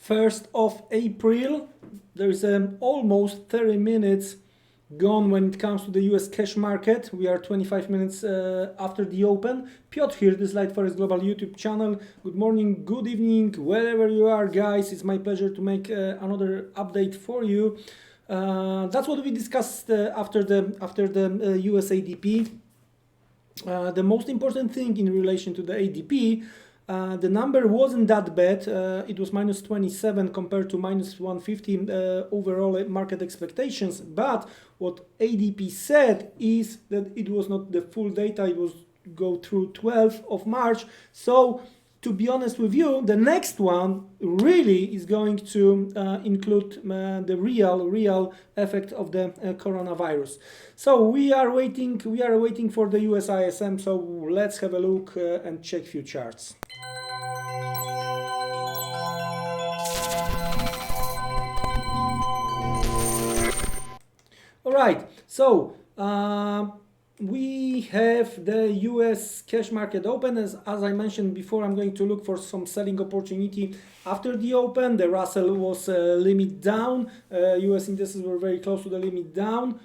1st of April. There is almost 30 minutes gone when it comes to the US cash market. We are 25 minutes after the open. Piotr here, this Light Forex Global YouTube channel. Good morning, good evening, wherever you are, guys. It's my pleasure to make another update for you. That's what we discussed after the US ADP. The most important thing in relation to the ADP, the number wasn't that bad. It was minus 27 compared to minus 150 overall market expectations. But what ADP said is that it was not the full data. It was go through 12th of March. So to be honest with you, the next one really is going to include the real effect of the coronavirus. So we are waiting for the US ISM. So let's have a look and check few charts. All right, so we have the US cash market open. As I mentioned before, I'm going to look for some selling opportunity after the open. The Russell was limit down. US indices were very close to the limit down.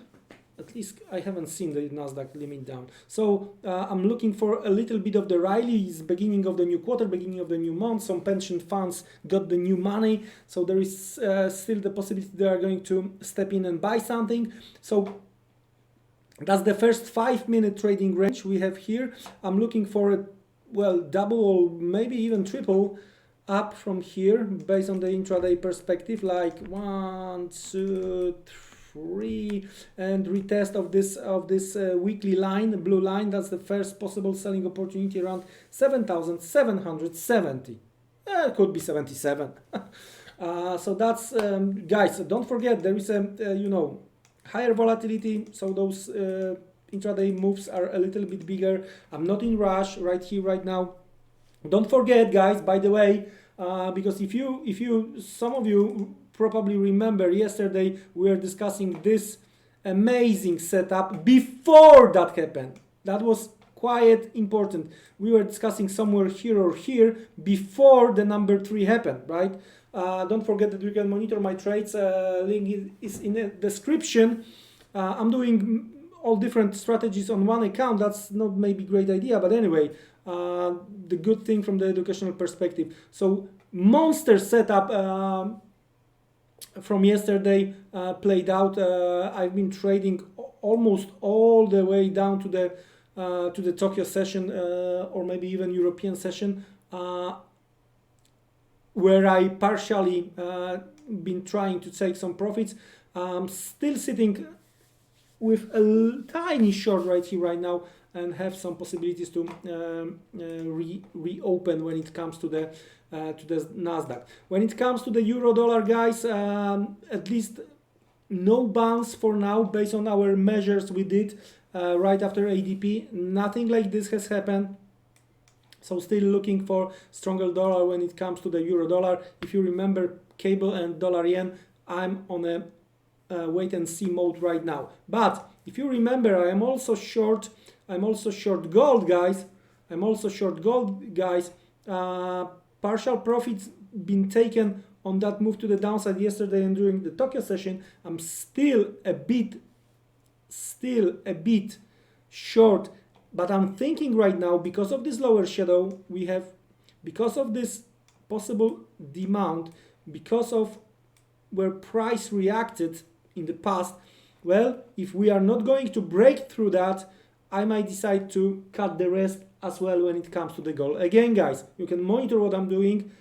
At least I haven't seen the Nasdaq limit down. So I'm looking for a little bit of the rallies, beginning of the new quarter, beginning of the new month. Some pension funds got the new money. So there is still the possibility they are going to step in and buy something. So that's the first 5-minute trading range we have here. I'm looking for a, well, double or maybe even triple up from here based on the intraday perspective, like 1, 2, 3, and retest of this weekly line, the blue line. That's the first possible selling opportunity around 7,770. It could be 77. So that's guys. Don't forget there is a higher volatility, so those intraday moves are a little bit bigger. I'm not in rush right here, right now. Don't forget, guys, by the way, because if you some of you probably remember yesterday we were discussing this amazing setup before that happened. That was quite important. We were discussing somewhere here or here before the number 3 happened, right? Don't forget that you can monitor my trades. Link is in the description. I'm doing all different strategies on one account. That's not maybe great idea, but anyway, the good thing from the educational perspective. So monster setup from yesterday played out. I've been trading almost all the way down to the Tokyo session or maybe even European session, where I partially been trying to take some profits. I'm still sitting with a tiny short right here, right now, and have some possibilities to reopen when it comes to the Nasdaq. When it comes to the euro dollar, guys, at least no bounce for now based on our measures we did right after ADP. Nothing like this has happened. So still looking for stronger dollar when it comes to the euro dollar. If you remember cable and dollar yen, I'm on a wait and see mode right now. But if you remember, I'm also short gold, guys. Partial profits been taken on that move to the downside yesterday and during the Tokyo session. I'm still a bit short. But I'm thinking right now, because of this lower shadow we have, because of this possible demand, because of where price reacted in the past, well, if we are not going to break through that, I might decide to cut the rest as well when it comes to the gold. Again, guys, you can monitor what I'm doing,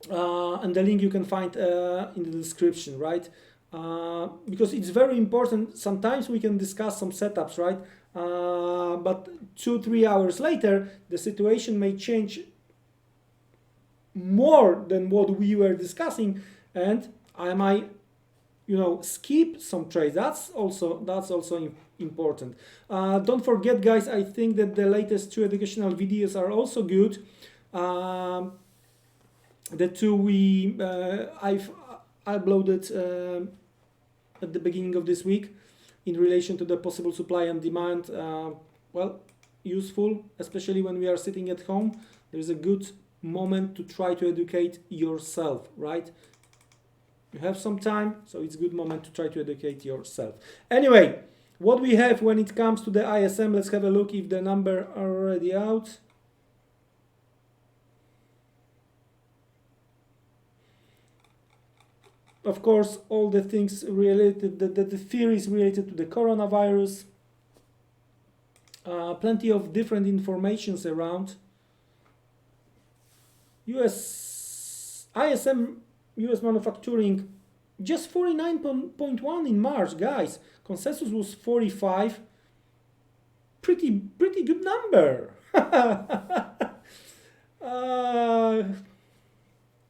and the link you can find in the description, right? Because it's very important. Sometimes we can discuss some setups, right? But 2-3 hours later, the situation may change more than what we were discussing, and I might, skip some trades. That's also important. Don't forget, guys. I think that the latest 2 educational videos are also good. The 2 I've uploaded at the beginning of this week in relation to the possible supply and demand. Well, useful, especially when we are sitting at home. There is a good moment to try to educate yourself, right? You have some time, so it's a good moment to try to educate yourself. Anyway, what we have when it comes to the ISM, let's have a look if the number are already out. Of course, all the things related, the theories related to the coronavirus, plenty of different informations around. ISM US manufacturing just 49.1 in March, guys. Consensus was 45. Pretty good number.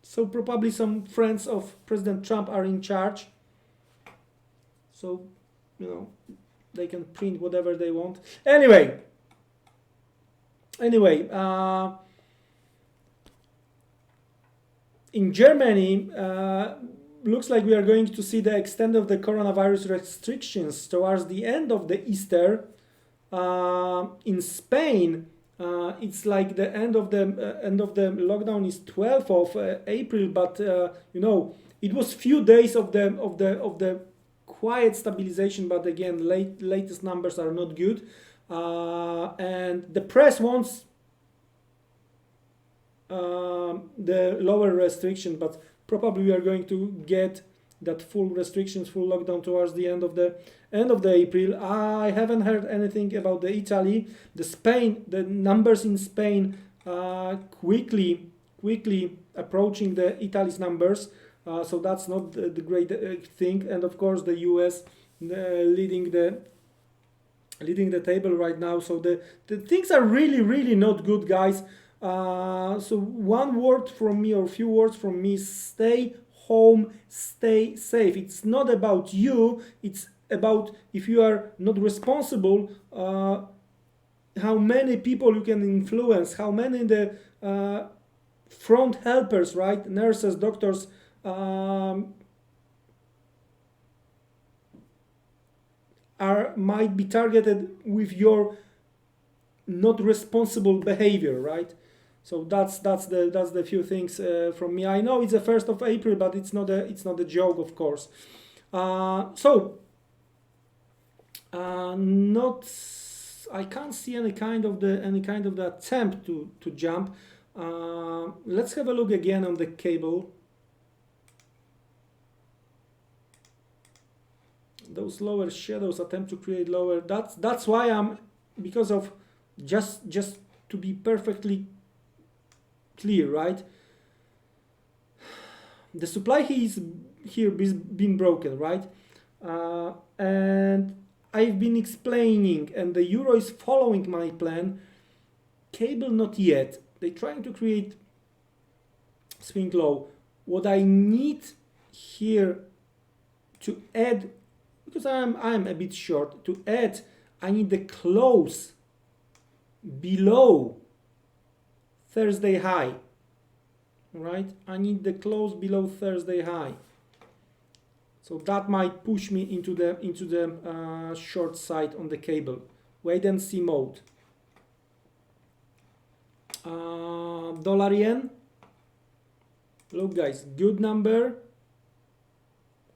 So probably some friends of President Trump are in charge. So, you know, they can print whatever they want. Anyway, in Germany, looks like we are going to see the extent of the coronavirus restrictions towards the end of the Easter. In Spain, it's like the end of the lockdown is 12th of April, but you know, it was few days of the quiet stabilization, but again, latest numbers are not good, and the press wants the lower restriction, but probably we are going to get that full restrictions, full lockdown towards the end of the April. I haven't heard anything about the Italy, the numbers in Spain quickly approaching the Italy's numbers. So that's not the great thing. And of course, the US leading the table right now. So the things are really not good, guys. So one word from me or few words from me: stay home, stay safe. It's not about you, it's about if you are not responsible, how many people you can influence, how many the front helpers, right, nurses, doctors, might be targeted with your not responsible behavior, right? So that's the few things from me. I know it's the 1st of April, but it's not a joke, of course. I can't see any kind of the attempt to jump. Let's have a look again on the cable. Those lower shadows attempt to create lower. That's why I'm, because of just to be perfectly clear, right? The supply here is been broken, right? And I've been explaining, and the euro is following my plan. Cable not yet. They're trying to create swing low. What I need here to add, because I'm a bit short, to add, I need the close below Thursday high, right? I need the close below Thursday high. So that might push me into the short side on the cable. Wait and see mode. Dollar yen. Look, guys, good number.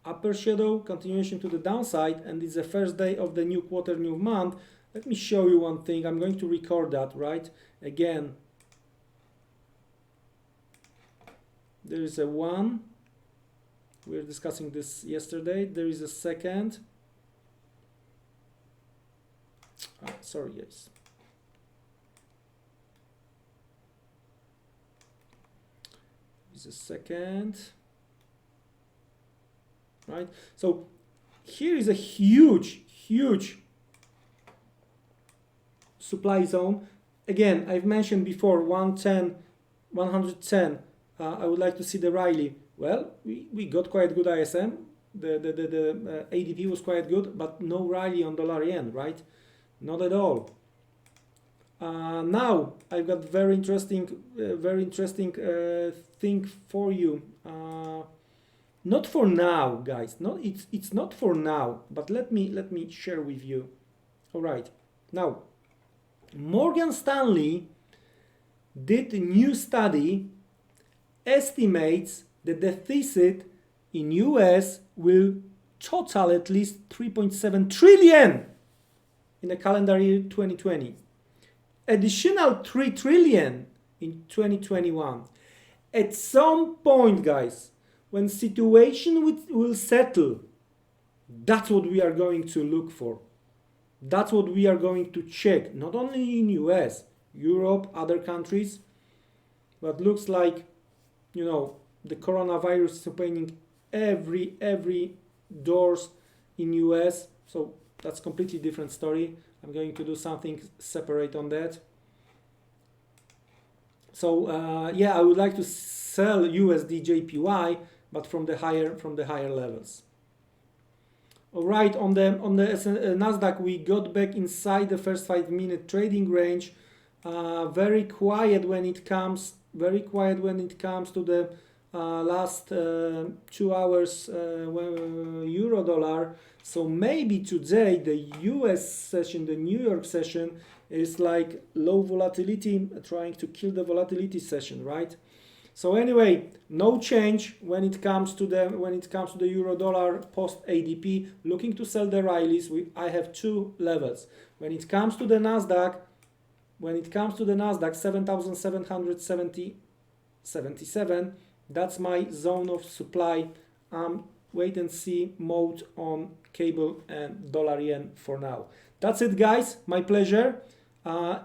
Upper shadow, continuation to the downside, and it's the first day of the new quarter, new month. Let me show you one thing. I'm going to record that, right? Again, there is a 1. We were discussing this yesterday. There is a second. Sorry, guys. There's a second. Right? So here is a huge supply zone. Again, I've mentioned before 110, 110. I would like to see the rally. Well, we got quite good ISM. The ADP was quite good, but no rally on dollar yen, right? Not at all. Now I've got very interesting thing for you. Not for now, guys. It's not for now. But let me share with you. All right. Now, Morgan Stanley did a new study, estimates that the deficit in US will total at least 3.7 trillion in the calendar year 2020. Additional 3 trillion in 2021. At some point, guys, when situation will settle, that's what we are going to look for. That's what we are going to check, not only in US, Europe, other countries, but looks like, you know, the coronavirus is opening every doors in US, so that's completely different story. I'm going to do something separate on that. So yeah, I would like to sell USDJPY, but from the higher levels. All right, on the Nasdaq, we got back inside the first 5-minute trading range. Very quiet when it comes to the last 2 hours euro dollar. So maybe today the US session, the New York session, is like low volatility, trying to kill the volatility session, right? So anyway, no change when it comes to the euro dollar post ADP. Looking to sell the rallies. I have 2 levels. When it comes to the Nasdaq, 7,777, that's my zone of supply. Wait and see mode on cable and dollar yen for now. That's it, guys. My pleasure.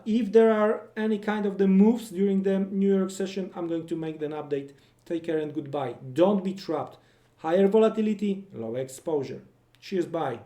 If there are any kind of the moves during the New York session, I'm going to make an update. Take care and goodbye. Don't be trapped. Higher volatility, low exposure. Cheers, bye.